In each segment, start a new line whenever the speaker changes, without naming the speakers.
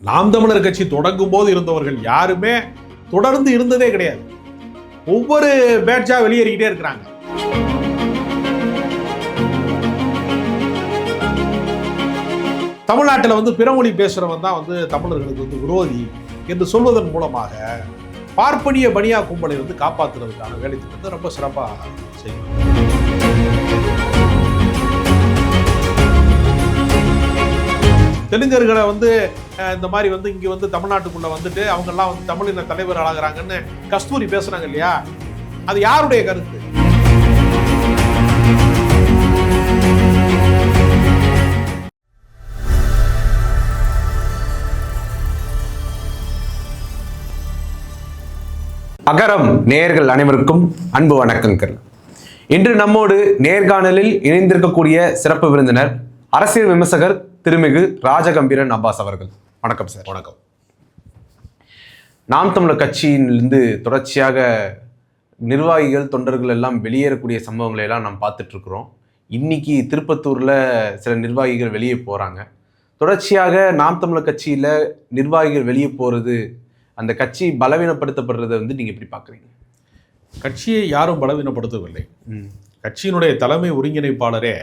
நாம் தமிழர் கட்சி தொடங்கும் போது இருந்தவர்கள் யாருமே தொடர்ந்து இருந்ததே கிடையாது. ஒவ்வொரு பேட்சா வெளியேறிக்கிட்டே இருக்கிறாங்க. தமிழ்நாட்டில் பிறமொழி பேசுறவன் தான் தமிழர்களுக்கு விரோதி என்று சொல்வதன் மூலமாக பார்ப்பனிய பனியா கும்பலை காப்பாற்றுறதுக்கான வேலை திட்டத்தை ரொம்ப சிறப்பாக செய்யணும். தெலுங்கர்களை இந்த மாதிரி இங்க தமிழ்நாட்டுக்குள்ள வந்துட்டு அவங்க எல்லாம் தமிழின தலைவர் ஆகிறாங்கன்னு கஸ்தூரி பேசுறாங்க இல்லையா, அது யாருடைய கருத்து?
அகரம் நேயர்கள் அனைவருக்கும் அன்பு வணக்கங்கள். இன்று நம்மோடு நேர்காணலில் இணைந்திருக்கக்கூடிய சிறப்பு விருந்தினர் அரசியல் விமர்சகர் திருமிகு ராஜகம்பீரன் அப்பாஸ் அவர்கள். வணக்கம் சார்.
வணக்கம்.
நாம் தமிழர் கட்சியிலிருந்து தொடர்ச்சியாக நிர்வாகிகள் தொண்டர்கள் எல்லாம் வெளியேறக்கூடிய சம்பவங்களை எல்லாம் நாம் பார்த்துட்டு இருக்கிறோம். இன்னைக்கு திருப்பத்தூர்ல சில நிர்வாகிகள் வெளியே போறாங்க. தொடர்ச்சியாக நாம் தமிழர் கட்சியில நிர்வாகிகள் வெளியே போறது, அந்த கட்சி பலவீனப்படுத்தப்படுறதை நீங்க எப்படி பாக்குறீங்க?
கட்சியை யாரும் பலவீனப்படுத்தவில்லை. கட்சியினுடைய தலைமை ஒருங்கிணைப்பாளரே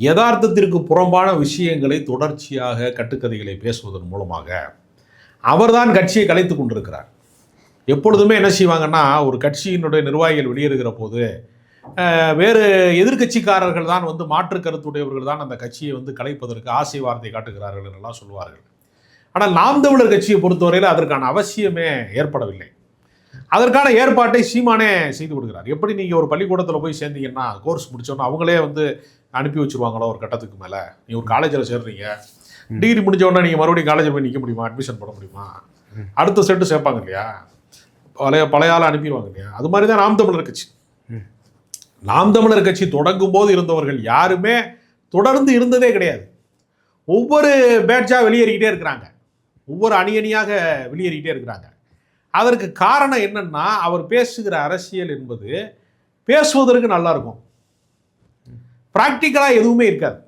யதார்த்தத்திற்கு புறம்பான விஷயங்களை தொடர்ச்சியாக கட்டுக்கதைகளை பேசுவதன் மூலமாக அவர்தான் கட்சியை கலைத்து கொண்டிருக்கிறார். எப்பொழுதுமே என்ன செய்வாங்கன்னா, ஒரு கட்சியினுடைய நிர்வாகிகள் வெளியேறுகிற போது வேறு எதிர்கட்சிக்காரர்கள் தான் மாற்று கருத்துடையவர்கள் தான் அந்த கட்சியை கலைப்பதற்கு ஆசை வார்த்தை காட்டுகிறார்கள் என்றெல்லாம் சொல்வார்கள். ஆனால் நாம் தமிழர் கட்சியை பொறுத்தவரையில் அதற்கான அவசியமே ஏற்படவில்லை. அதற்கான ஏற்பாட்டை சீமானே செய்து கொடுக்குறார். எப்படி நீங்கள் ஒரு பள்ளிக்கூடத்தில் போய் சேர்ந்தீங்கன்னா கோர்ஸ் முடிச்சோன்னா அவங்களே அனுப்பி வச்சுருவாங்களோ ஒரு கட்டத்துக்கு மேலே. நீங்கள் ஒரு காலேஜில் சேர்றீங்க, டிகிரி முடிஞ்சோடனே நீங்கள் மறுபடியும் காலேஜில் போய் நிற்க முடியுமா, அட்மிஷன் பண்ண முடியுமா? அடுத்த செட்டு சேர்ப்பாங்க இல்லையா, பழைய ஆளை அனுப்பிடுவாங்க இல்லையா. அது மாதிரி தான் நாம் தமிழர் கட்சி. நாம் தமிழர் கட்சி தொடங்கும் போது இருந்தவர்கள் யாருமே தொடர்ந்து இருந்ததே கிடையாது. ஒவ்வொரு பேட்சா வெளியேறிக்கிட்டே இருக்கிறாங்க, ஒவ்வொரு அணியாக வெளியேறிக்கிட்டே இருக்கிறாங்க. அதற்கு காரணம் என்னன்னா, அவர் பேசுகிற அரசியல் என்பது பேசுவதற்கு நல்லா இருக்கும், ப்ராக்டிக்கலாக எதுவுமே இருக்காது.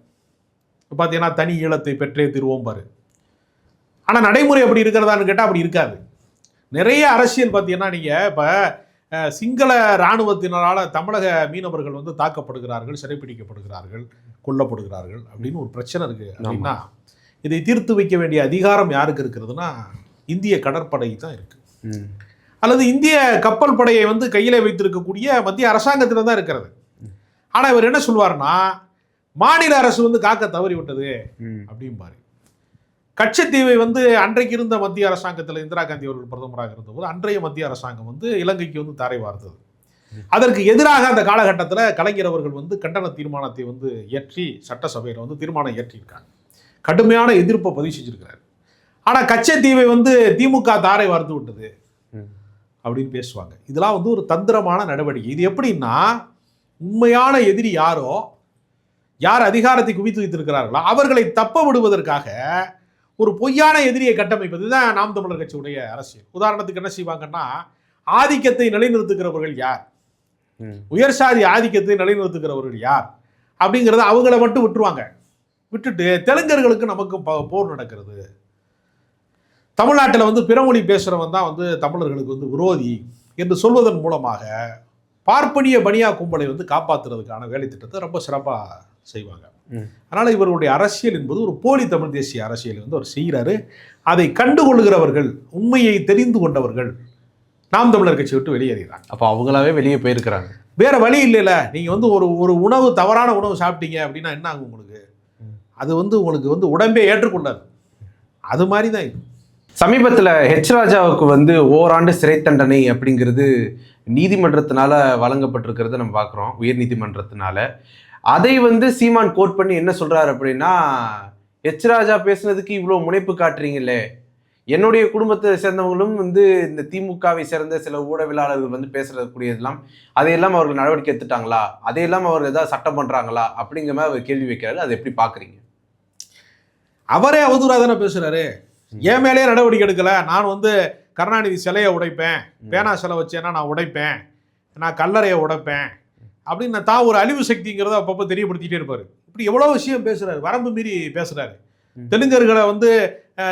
பார்த்தீங்கன்னா தனி ஈழத்தை பெற்றே திருவோம் பாரு. ஆனால் நடைமுறை அப்படி இருக்கிறதான்னு கேட்டால் அப்படி இருக்காது. நிறைய அரசியல் பார்த்தீங்கன்னா, நீங்கள் இப்போ சிங்கள இராணுவத்தினரால் தமிழக மீனவர்கள் தாக்கப்படுகிறார்கள், சிறைப்பிடிக்கப்படுகிறார்கள், கொல்லப்படுகிறார்கள் அப்படின்னு ஒரு பிரச்சனை இருக்குது. அப்படின்னா இதை தீர்த்து வைக்க வேண்டிய அதிகாரம் யாருக்கு இருக்கிறதுனா இந்திய கடற்படை தான் இருக்குது, அல்லது இந்திய கப்பல் படையை கையில் வைத்திருக்கக்கூடிய மத்திய அரசாங்கத்தில் தான் இருக்கிறது. ஆனால் இவர் என்ன சொல்வார்னா, மாநில அரசு காக்க தவறி விட்டது அப்படிம்பாரு. கச்சத்தீவை அன்றைக்கு இருந்த மத்திய அரசாங்கத்தில் இந்திரா காந்தி அவர்கள் பிரதமராக இருந்தபோது அன்றைய மத்திய அரசாங்கம் இலங்கைக்கு தாரை வார்த்தது. அதற்கு எதிராக அந்த காலகட்டத்தில் கலைஞர் அவர்கள் கண்டன தீர்மானத்தை இயற்றி சட்டசபையில் தீர்மானம் இயற்றியிருக்காங்க. கடுமையான எதிர்ப்பை பதிவு செஞ்சிருக்கிறார். ஆனால் கச்சத்தீவை திமுக தாரை வார்த்து விட்டது அப்படின்னு பேசுவாங்க. இதெல்லாம் ஒரு தந்திரமான நடவடிக்கை. இது எப்படின்னா, உண்மையான எதிரி யாரோ, யார் அதிகாரத்தை குவித்து வைத்திருக்கிறார்களோ அவர்களை தப்ப விடுவதற்காக ஒரு பொய்யான எதிரியை கட்டமைப்பது தான் நாம் தமிழர் கட்சியுடைய அரசியல். உதாரணத்துக்கு என்ன செய்வாங்கன்னா, ஆதிக்கத்தை நிலைநிறுத்துகிறவர்கள் யார், உயர்சாதி ஆதிக்கத்தை நிலைநிறுத்துகிறவர்கள் யார் அப்படிங்கிறத அவங்கள மட்டும் விட்டுருவாங்க. விட்டுட்டு தெலுங்கர்களுக்கு நமக்கு போர் நடக்கிறது, தமிழ்நாட்டில் பிறமொழி பேசுகிறவன் தான் தமிழர்களுக்கு விரோதி என்று சொல்வதன் மூலமாக பார்ப்பனிய பனியா கும்பலை காப்பாற்றுறதுக்கான வேலை திட்டத்தை ரொம்ப சிறப்பாக செய்வாங்க. அதனால் இவருடைய அரசியல் என்பது ஒரு போலி தமிழ் தேசிய அரசியல் அவர் செய்கிறாரு. அதை கண்டுகொள்கிறவர்கள், உண்மையை தெரிந்து கொண்டவர்கள் நாம் தமிழர் கட்சி விட்டு வெளியேறாங்க.
அப்போ அவங்களாவே வெளியே போயிருக்கிறாங்க.
வேற வழி இல்லைல்ல. நீங்கள் ஒரு உணவு, தவறான உணவு சாப்பிட்டீங்க அப்படின்னா என்ன ஆகும் உங்களுக்கு? அது உங்களுக்கு உடம்பே ஏற்றுக்கொள்ளாது. அது மாதிரி தான் இது.
சமீபத்தில் ஹெச் ராஜாவுக்கு ஓராண்டு சிறை தண்டனை அப்படிங்கிறது நீதிமன்றத்தினால வழங்கப்பட்டிருக்கிறத நம்ம பார்க்குறோம், உயர் நீதிமன்றத்தினால. அதை சீமான் கோட் பண்ணி என்ன சொல்றாரு அப்படின்னா, ஹெச் ராஜா பேசுனதுக்கு இவ்வளோ முனைப்பு காட்டுறீங்களே, என்னுடைய குடும்பத்தை சேர்ந்தவங்களும் இந்த திமுகவை சேர்ந்த சில ஊடகவியலாளர்கள் பேசுறக்கூடியதெல்லாம் அதையெல்லாம் அவர்கள் நடவடிக்கை எடுத்துட்டாங்களா, அதையெல்லாம் அவர் ஏதாவது சட்டம் பண்றாங்களா அப்படிங்கிற மாதிரி அவர் கேள்வி வைக்கிறாரு. அதை எப்படி பார்க்குறீங்க?
அவரே அவதூறாக தானே பேசுறாரு. என் மேலேயே நடவடிக்கை எடுக்கல, நான் கருணாநிதி சிலையை உடைப்பேன், பேனா சிலை வச்சேன்னா நான் உடைப்பேன், நான் கல்லறையை உடைப்பேன் அப்படின்னு நான் தான் ஒரு அழிவு சக்திங்கிறத அப்பப்போ தெரியப்படுத்திட்டே இருப்பார். இப்படி எவ்வளோ விஷயம் பேசுகிறாரு, வரம்பு மீறி பேசுகிறாரு. தெலுங்கர்களை வந்து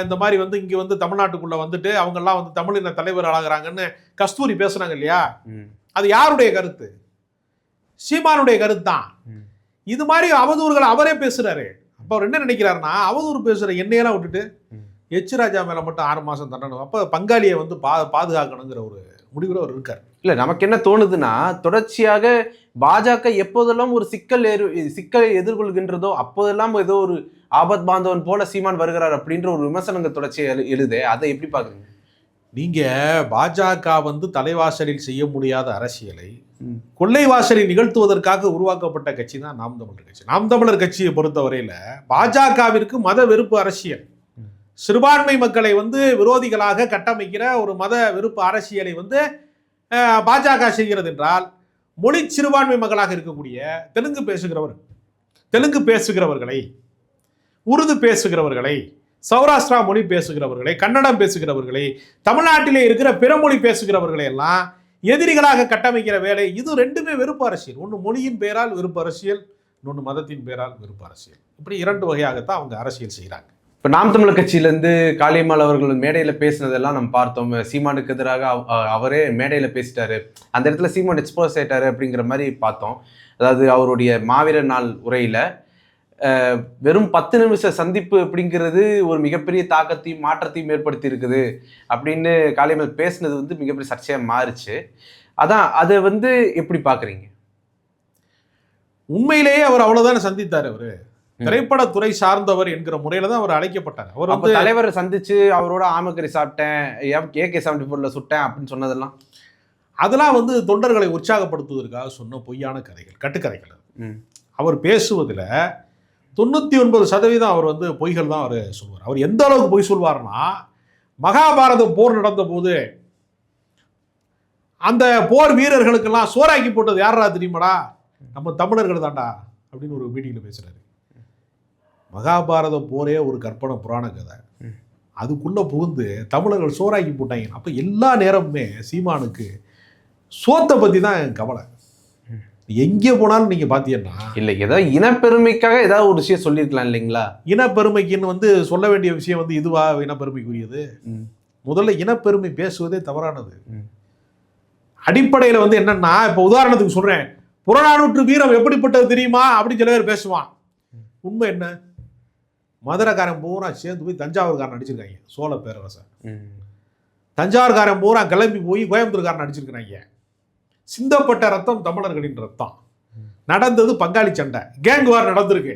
இந்த மாதிரி வந்து இங்க வந்து தமிழ்நாட்டுக்குள்ள வந்துட்டு அவங்க எல்லாம் வந்து தமிழின தலைவர் ஆகிறாங்கன்னு கஸ்தூரி பேசுறாங்க இல்லையா, அது யாருடைய கருத்து? சீமானுடைய கருத்து தான். இது மாதிரி அவதூறுகளை அவரே பேசுறாரு. அப்ப அவர் என்ன நினைக்கிறாருன்னா, அவதூறு பேசுற என்னையெல்லாம் விட்டுட்டு ராஜா மேல மட்டும் 6 மாசம் தண்டனை, அப்ப பங்காளியை வந்து பாதுகாக்கணுங்கிற ஒரு முடிவுல அவர் இருக்காரு.
இல்ல, நமக்கு என்ன தோணுதுன்னா, தொடர்ச்சியாக பாஜக எப்போதெல்லாம் ஒரு சிக்கலை எதிர்கொள்கின்றதோ அப்போதெல்லாம் ஏதோ ஒரு ஆபத் பாந்தவன் போல சீமான் வருகிறார் அப்படின்ற ஒரு விமர்சனங்கள் தொடர்ச்சியா எழுதே. அதை எப்படி பாக்குறீங்க
நீங்க? பாஜக வந்து தலைவாசலில் செய்ய முடியாத அரசியலை கொள்ளைவாசலில் நிகழ்த்துவதற்காக உருவாக்கப்பட்ட கட்சி தான் நாம் தமிழர் கட்சி. நாம் தமிழர் கட்சியை பொறுத்தவரையில பாஜகவிற்கு மத வெறுப்பு அரசியல், சிறுபான்மை மக்களை வந்து விரோதிகளாக கட்டமைக்கிற ஒரு மத வெறுப்பு அரசியலை வந்து பாஜக செய்கிறது என்றால், மொழி சிறுபான்மை மக்களாக இருக்கக்கூடிய தெலுங்கு பேசுகிறவர்களை, உருது பேசுகிறவர்களை, சௌராஷ்டிரா மொழி பேசுகிறவர்களை, கன்னடம் பேசுகிறவர்களை, தமிழ்நாட்டிலே இருக்கிற பிற மொழி பேசுகிறவர்களை எல்லாம் எதிரிகளாக கட்டமைக்கிற வேலை. இது ரெண்டுமே வெறுப்பு அரசியல். ஒன்று மொழியின் பெயரால் வெறுப்பு அரசியல், இன்னொன்று மதத்தின் பெயரால் வெறுப்பு அரசியல். இப்படி 2 வகையாகத்தான் அவங்க அரசியல் செய்கிறாங்க.
இப்போ நாம் தமிழர் கட்சியிலேருந்து காளியம்மாள் அவர்கள் மேடையில் பேசினதெல்லாம் நம்ம பார்த்தோம். சீமானுக்கு எதிராக அவரே மேடையில் பேசிட்டாரு, அந்த இடத்துல சீமான் எக்ஸ்போஸ் ஆயிட்டாரு அப்படிங்கிற மாதிரி பார்த்தோம். அதாவது அவருடைய மாவீரர் நாள் உரையில் வெறும் 10 நிமிஷ சந்திப்பு அப்படிங்கிறது ஒரு மிகப்பெரிய தாக்கத்தையும் மாற்றத்தையும் ஏற்படுத்தி இருக்குது அப்படின்னு காளியம்மாள் பேசினது வந்து மிகப்பெரிய சர்ச்சையாக மாறிச்சு. அதான் அதை வந்து எப்படி பார்க்குறீங்க?
உண்மையிலேயே அவர் அவ்வளவுதானே சந்தித்தார். அவரு திரைப்படத்துறை சார்ந்தவர் என்கிற முறையில தான் அவர் அழைக்கப்பட்டார். அவர்
வந்து தலைவரை சந்திச்சு அவரோட ஆமக்கறி சாப்பிட்டேன், AK-74 சுட்டேன் அப்படின்னு சொன்னதெல்லாம்,
அதெல்லாம் வந்து தொண்டர்களை உற்சாகப்படுத்துவதற்காக சொன்ன பொய்யான கதைகள், கட்டுக்கதைகள். அவர் பேசுவதில் 99% அவர் வந்து பொய்கள் தான் அவர் சொல்வார். அவர் எந்த அளவுக்கு பொய் சொல்வார்னா, மகாபாரத போர் நடந்த போது அந்த போர் வீரர்களுக்கெல்லாம் சோறாக்கி போட்டது யாரா தெரியுமாடா? நம்ம தமிழர்கள் தான்டா அப்படின்னு ஒரு மீட்டிங்ல பேசுறாரு. மகாபாரத போரே ஒரு கற்பனை புராண கதை, அதுக்குள்ள புகுந்து தமிழர்கள் சோறாக்கி போட்டாங்க. அப்ப எல்லா நேரமுமே சீமானுக்கு சோத்தை பத்தி தான் கவலை. எங்கே போனாலும் நீங்க பாத்தீங்கன்னா,
இல்லை ஏதோ இனப்பெருமைக்காக ஏதாவது ஒரு விஷயம் சொல்லியிருக்கலாம் இல்லைங்களா?
இனப்பெருமைக்குன்னு வந்து சொல்ல வேண்டிய விஷயம் வந்து இதுவா இனப்பெருமைக்குரியது? முதல்ல இனப்பெருமை பேசுவதே தவறானது. அடிப்படையில் வந்து என்னன்னா, இப்ப உதாரணத்துக்கு சொல்றேன், புறநானூற்று வீரம் எப்படிப்பட்டது தெரியுமா அப்படின்னு சில பேர் பேசுவான். உண்மை என்ன? மதுரைக்காரன் பூரா சேர்ந்து போய் தஞ்சாவூர்காரன் அடிச்சிருக்காங்க, சோழ பேரரசர். தஞ்சாவூர்காரன் பூரா கிளம்பி போய் கோயம்புத்தூர்காரன் அடிச்சிருக்கிறாங்க. சிந்தப்பட்ட ரத்தம் தமிழர்களின் ரத்தம். நடந்தது பங்காளி சண்டை, கேங் வார் நடந்திருக்கு.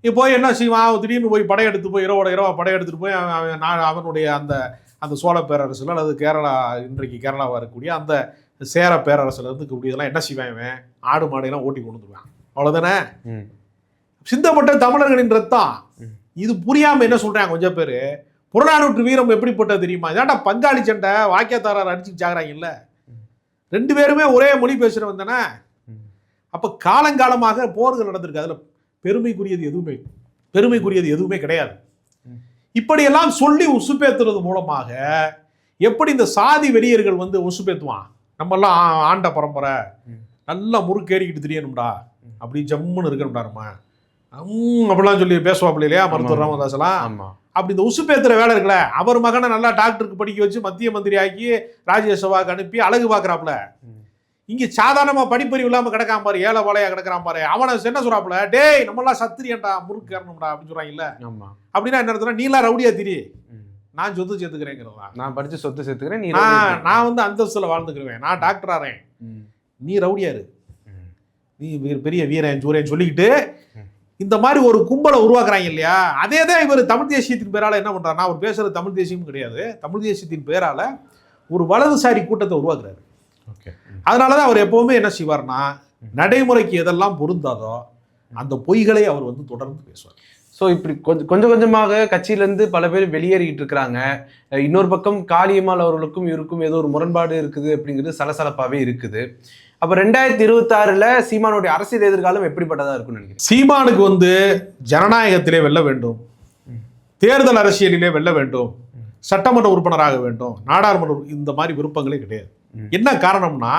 இப்போ என்ன செய்வான்? திடீர்னு போய் படையெடுத்து போய் இரவா படையெடுத்துட்டு போய் அவனுடைய அந்த சோழ பேரரசுல அல்லது கேரளா, இன்றைக்கு கேரளாவாக இருக்கக்கூடிய அந்த சேர பேரரசுல இருந்து கூடியதெல்லாம் என்ன செய்வான்? ஆடு மாடையெல்லாம் ஓட்டி கொண்டு வந்துருவான். அவ்வளவுதானே? சிந்தப்பட்ட தமிழர்களின் ரத்தம். இது புரியாம என்ன சொல்றாங்க கொஞ்சம் பேரு, புறநானூற்று வீரம் எப்படிப்பட்டது தெரியுமா? இதாண்டா பங்காளி சண்டை, வாக்கியத்தாரர் அடிச்சு சாகுறாங்க. இல்ல, 2 பேருமே ஒரே மொழி பேசுறவன் தானே. அப்ப காலங்காலமாக போர்கள் நடந்திருக்கு. அதுல பெருமைக்குரியது எதுவுமே கிடையாது. இப்படியெல்லாம் சொல்லி உசுப்பேத்துறது மூலமாக எப்படி இந்த சாதி வெறியர்கள் வந்து உசுப்பேத்துவான்? நம்ம எல்லாம் ஆண்ட பரம்பரை, நல்லா முறுக்கேறிக்கிட்டு தெரியணும்டா, அப்படி ஜம்முன்னு இருக்கணும்டா, நம்ம அப்படிலாம் சொல்லி பேசுவாப்புல இல்லையா மருத்துவர் ராமதாஸ் எல்லாம். அப்படி இந்த உசுப்பேத்துற வேலை இருக்குல்ல, அவர் மகனை நல்லா டாக்டருக்கு படிக்க வச்சு மத்திய மந்திரி ஆக்கி ராஜ்யசபாக்கு அனுப்பி அழகு பாக்குறாப்புல. இங்க சாதாரணமா படிப்பறிவு இல்லாம கிடக்காம பாரு, ஏழை வாழையா கிடக்கிறான் பாரு. அவனை என்ன சொல்றாப்புல, டேய் நம்மளாம் சத்திரியன்டா, முறுக்கு ஏறணும்டா அப்படின்னு சொல்றாங்க. இல்ல அப்படின்னா என்ன அர்த்தம்னா, நீலாம் ரவுடியா திரி, நான் சொத்து சேர்த்துக்கிறேங்கிறதா,
நான் படிச்சு சொத்து சேர்த்துக்கிறேன்,
நான் வந்து அந்தஸ்துல வாழ்ந்துக்கிறேன், நான் டாக்டர் ஆறேன், நீ ரவுடியாரு, நீ பெரிய வீரன் சூரியன் சொல்லிக்கிட்டு இந்த மாதிரி ஒரு கும்பலை உருவாக்குறாங்க இல்லையா? அதே தான் இவர் தமிழ் தேசியத்தின் பேரால என்ன பண்றாருன்னா, அவர் பேசுறது தமிழ் தேசியமும் கிடையாது, தமிழ் தேசியத்தின் பேரால ஒரு வலதுசாரி கூட்டத்தை உருவாக்குறாரு. அதனாலதான் அவர் எப்பவுமே என்ன செய்வார்னா, நடைமுறைக்கு எதெல்லாம் பொருந்தாதோ அந்த பொய்களை அவர் வந்து தொடர்ந்து பேசுவார்.
ஸோ இப்படி கொஞ்சம் கொஞ்சமாக கட்சியிலேருந்து பல பேர் வெளியேறிக்கிட்டு இருக்கிறாங்க. இன்னொரு பக்கம் காளியம்மாள் அவர்களுக்கும் இவருக்கும் ஏதோ ஒரு முரண்பாடு இருக்குது அப்படிங்கிறது சலசலப்பாகவே இருக்குது. அப்போ 2026 சீமானுடைய அரசியல் எதிர்காலம் எப்படிப்பட்டதாக இருக்கும்னு நினைக்கிறேன்?
சீமானுக்கு வந்து ஜனநாயகத்திலே வெல்ல வேண்டும், தேர்தல் அரசியலிலே வெல்ல வேண்டும், சட்டமன்ற உறுப்பினராக வேண்டும், நாடாளுமன்ற இந்த மாதிரி விருப்பங்களே கிடையாது. என்ன காரணம்னா,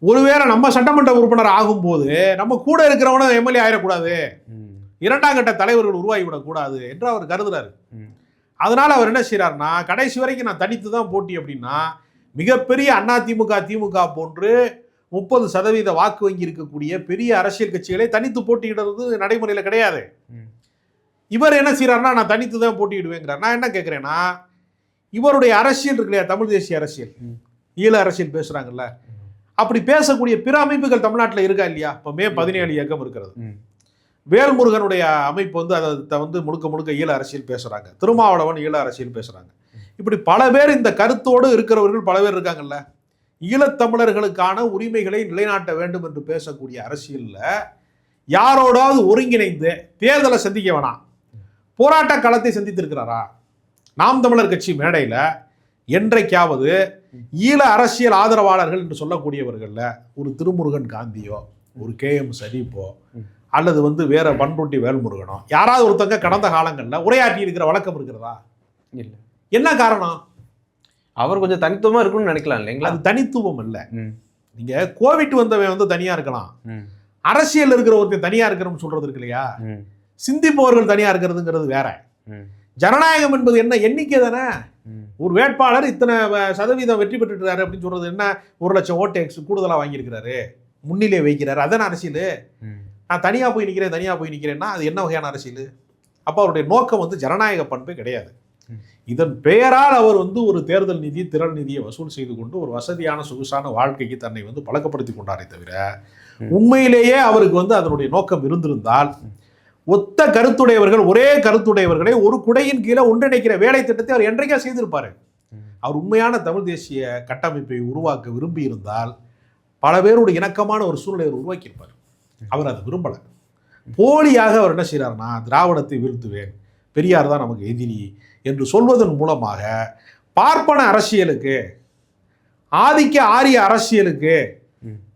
ஒருவேளை நம்ம சட்டமன்ற உறுப்பினர் ஆகும்போது நம்ம கூட இருக்கிறவனும் எம்எல்ஏ ஆயிடக்கூடாது, இரண்டாம் கட்ட தலைவர்கள் உருவாகிவிடக்கூடாது என்று அவர் கருதுறாரு. அதனால அவர் என்ன செய்யறாருன்னா, கடைசி வரைக்கும் நான் தனித்து தான் போட்டி அப்படின்னா, மிகப்பெரிய அதிமுக திமுக போன்று 30% வாக்கு வங்கி இருக்கக்கூடிய பெரிய அரசியல் கட்சிகளை தனித்து போட்டியிடுறது நடைமுறையில் கிடையாது. இவர் என்ன செய்யறாருன்னா, நான் தனித்து தான் போட்டியிடுவேங்கிறார். நான் என்ன கேட்கிறேன்னா, இவருடைய அரசியல் இருக்கு இல்லையா, தமிழ் தேசிய அரசியல், ஈழ அரசியல் பேசுறாங்கல்ல, அப்படி பேசக்கூடிய பிற அமைப்புகள் தமிழ்நாட்டில் இருக்கா இல்லையா? இப்போ மே 17 இயக்கம் இருக்கிறது. வேல்முருகனுடைய அமைப்பு வந்து அதை வந்து முழுக்க முழுக்க ஈழ அரசியல் பேசுறாங்க. திருமாவளவன் ஈழ அரசியல் பேசுறாங்க. இப்படி பல பேர் இந்த கருத்தோடு இருக்கிறவர்கள் பல பேர் இருக்காங்கல்ல. ஈழத்தமிழர்களுக்கான உரிமைகளை நிலைநாட்ட வேண்டும் என்று பேசக்கூடிய அரசியல்ல யாரோடாவது ஒருங்கிணைந்து தேர்தலை சந்திக்க வேணாம், போராட்ட களத்தை சந்தித்திருக்கிறாரா? நாம் தமிழர் கட்சி மேடையில என்றைக்காவது ஈழ அரசியல் ஆதரவாளர்கள் என்று சொல்லக்கூடியவர்கள்ல ஒரு திருமுருகன் காந்தியோ, ஒரு KM ஷரீஃபோ, அல்லது வந்து வேற பண்ருட்டி வேல்முருகனோ யாராவது ஒருத்தங்க கடந்த காலங்களில் உரையாற்றி இருக்கிற வழக்கம் இருக்கிறதா?
இல்லை.
என்ன காரணம்?
அவர் கொஞ்சம் தனித்துவமா இருக்கும்னு நினைக்கலாம் இல்லைங்களா? அது
தனித்துவம் இல்லை. நீங்க கோவிட் வந்தவன் வந்து தனியா இருக்கலாம், அரசியல் இருக்கிற ஒருத்தன் தனியா இருக்கிறோம்னு சொல்றது இருக்கு இல்லையா? சிந்திப்பவர்கள் தனியா இருக்கிறதுங்கிறது வேற. ஜனநாயகம் என்பது என்ன? எண்ணிக்கை தானே. ஒரு வேட்பாளர் இத்தனை சதவீதம் வெற்றி பெற்றுட்டாரு அப்படின்னு சொல்றது என்ன? 1,00,000 ஓட்டு கூடுதலா வாங்கியிருக்கிறாரு, முன்னிலை வைக்கிறாரு, அதான அரசியல். நான் தனியாக போய் நிற்கிறேன்னா அது என்ன வகையான அரசியல்? அப்போ அவருடைய நோக்கம் வந்து ஜனநாயக பண்பே கிடையாது. இதன் பெயரால் அவர் வந்து ஒரு தேர்தல் நிதி, திரள் நிதியை வசூல் செய்து கொண்டு ஒரு வசதியான சொகுசான வாழ்க்கைக்கு தன்னை வந்து பழக்கப்படுத்தி கொண்டாரே தவிர, உண்மையிலேயே அவருக்கு வந்து அதனுடைய நோக்கம் இருந்திருந்தால் ஒத்த கருத்துடையவர்கள், ஒரே கருத்துடையவர்களை ஒரு குடையின் கீழே ஒன்றிணைக்கிற வேலை திட்டத்தை அவர் என்றைக்கா செய்திருப்பாரு. அவர் உண்மையான தமிழ் தேசிய கட்டமைப்பை உருவாக்க விரும்பி இருந்தால் பல பேருடைய இணக்கமான ஒரு சூழ்நிலையை உருவாக்கியிருப்பார். அவர் அதை விரும்பலை. போலியாக அவர் என்ன செய்கிறார்னா, திராவிடத்தை வீழ்த்துவேன், பெரியார் தான் நமக்கு எதிரி என்று சொல்வதன் மூலமாக பார்ப்பன அரசியலுக்கு, ஆதிக்க ஆரிய அரசியலுக்கு,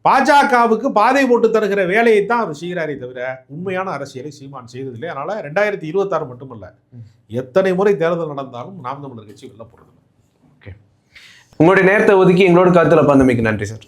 பாஜகவுக்கு பாதை போட்டு தருகிற வேலையை தான் அவர் செய்கிறாரே தவிர உண்மையான அரசியலை சீமான் செய்ததில்லை. அதனால 2026 மட்டுமல்ல, எத்தனை முறை தேர்தல் நடந்தாலும் நாம் தமிழர் கட்சி வெல்ல போறது.
ஓகே, உங்களுடைய நேரத்தை ஒதுக்கி எங்களோட கருத்துல பந்தமைக்கு நன்றி சார்.